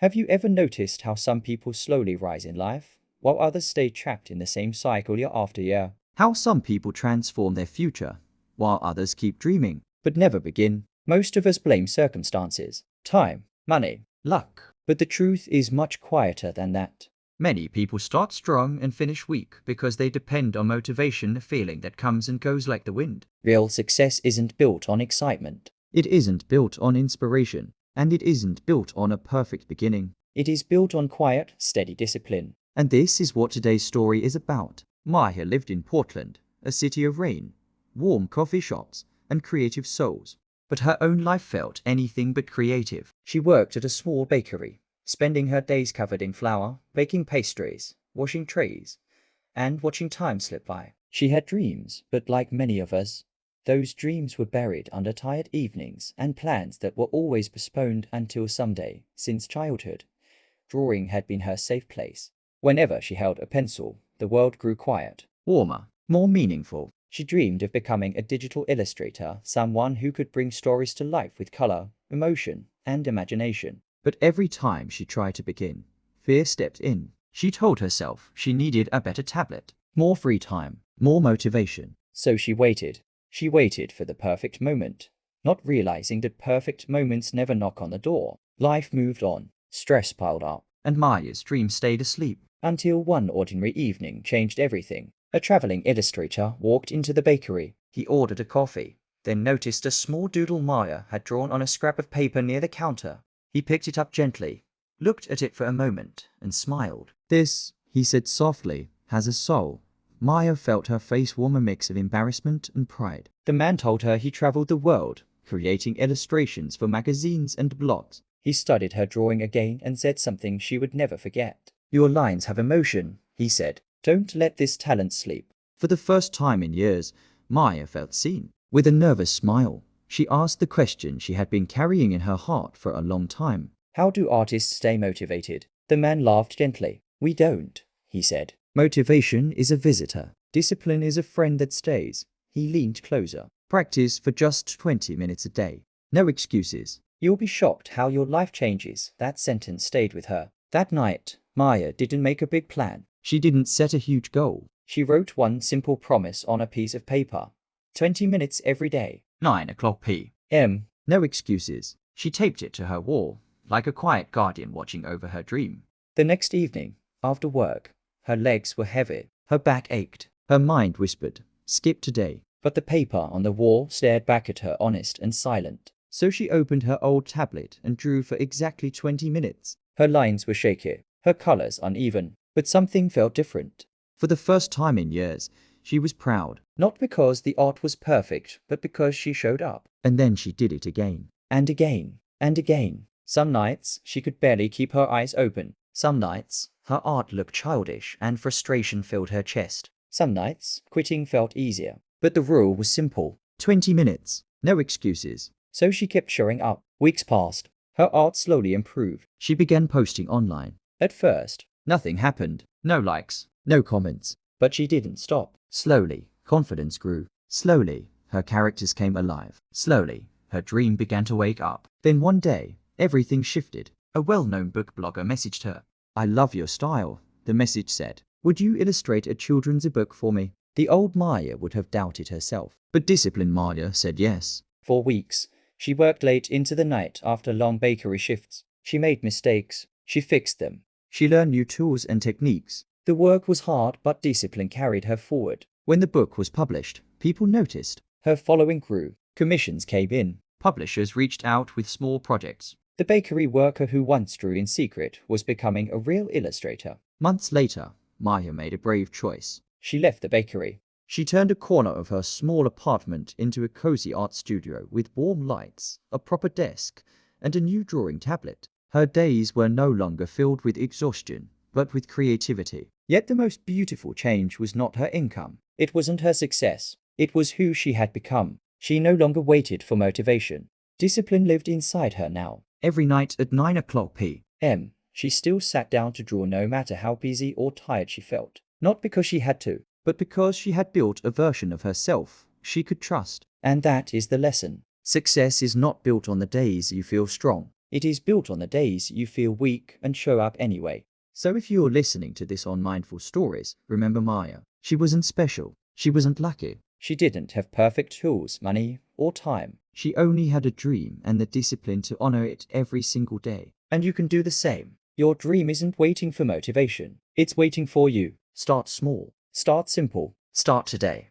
Have you ever noticed how some people slowly rise in life, while others stay trapped in the same cycle year after year? How some people transform their future, while others keep dreaming. But never begin. Most of us blame circumstances, time, money, luck. But the truth is much quieter than that. Many people start strong and finish weak because they depend on motivation, a feeling that comes and goes like the wind. Real success isn't built on excitement. It isn't built on inspiration, and it isn't built on a perfect beginning. It is built on quiet, steady discipline. And this is what today's story is about. Maya lived in Portland, a city of rain, warm coffee shops, and creative souls. But her own life felt anything but creative. She worked at a small bakery, spending her days covered in flour, baking pastries, washing trays, and watching time slip by. She had dreams, but like many of us, those dreams were buried under tired evenings and plans that were always postponed until someday. Since childhood, drawing had been her safe place. Whenever she held a pencil, the world grew quiet, Warmer, more meaningful. She dreamed of becoming a digital illustrator, someone who could bring stories to life with color, emotion, and imagination. But every time she tried to begin, fear stepped in. She told herself she needed a better tablet, more free time, more motivation. So she waited. She waited for the perfect moment, not realizing that perfect moments never knock on the door. Life moved on, stress piled up, And Maya's dream stayed asleep. until one ordinary evening changed everything. A traveling illustrator walked into the bakery. He ordered a coffee, then noticed a small doodle Maya had drawn on a scrap of paper near the counter. He picked it up gently, looked at it for a moment, and smiled. This, he said softly, has a soul. Maya felt her face warm, a mix of embarrassment and pride. The man told her he traveled the world, Creating illustrations for magazines and blogs. He studied her drawing again and said something she would never forget. Your lines have emotion, he said. Don't let this talent sleep. For the first time in years, Maya felt seen. With a nervous smile, she asked the question she had been carrying in her heart for a long time. How do artists stay motivated? The man laughed gently. We don't, he said. Motivation is a visitor. Discipline is a friend that stays. He leaned closer. Practice for just 20 minutes a day. No excuses. You'll be shocked how your life changes. That sentence stayed with her. That night, Maya didn't make a big plan. She didn't set a huge goal. She wrote one simple promise on a piece of paper. 20 minutes every day. 9 o'clock p.m. No excuses. She taped it to her wall, like a quiet guardian watching over her dream. The next evening, after work, her legs were heavy. Her back ached. Her mind whispered, skip today. But the paper on the wall stared back at her, honest and silent. So she opened her old tablet and drew for exactly 20 minutes. Her lines were shaky, her colors uneven, but something felt different. For the first time in years, she was proud. Not because the art was perfect, but because she showed up. And then she did it again. And again, and again. Some nights, she could barely keep her eyes open. Some nights, her art looked childish and frustration filled her chest. Some nights, quitting felt easier. But the rule was simple. 20 minutes. No excuses. So she kept showing up. Weeks passed. Her art slowly improved. She began posting online. At first, Nothing happened. No likes. No comments. but she didn't stop. Slowly, confidence grew. Slowly, her characters came alive. Slowly, her dream began to wake up. Then one day, everything shifted. A well-known book blogger messaged her. I love your style, the message said. Would you illustrate a children's book for me? The old Maya would have doubted herself. But disciplined Maya said yes. For weeks, she worked late into the night after long bakery shifts. She made mistakes. She fixed them. She learned new tools and techniques. The work was hard, but discipline carried her forward. When the book was published, people noticed. Her following grew. Commissions came in. Publishers reached out with small projects. The bakery worker who once drew in secret was becoming a real illustrator. Months later, Maya made a brave choice. She left the bakery. She turned a corner of her small apartment into a cozy art studio with warm lights, a proper desk, and a new drawing tablet. Her days were no longer filled with exhaustion, but with creativity. Yet the most beautiful change was not her income. It wasn't her success. It was who she had become. She no longer waited for motivation. Discipline lived inside her now. Every night at 9 o'clock p.m., she still sat down to draw no matter how busy or tired she felt. Not because she had to, but because she had built a version of herself she could trust. And that is the lesson. Success is not built on the days you feel strong. It is built on the days you feel weak and show up anyway. So if you're listening to this on Mindful Stories, remember Maya. She wasn't special. She wasn't lucky. She didn't have perfect tools, money, or time. She only had a dream and the discipline to honor it every single day. And you can do the same. Your dream isn't waiting for motivation. It's waiting for you. Start small. Start simple. Start today.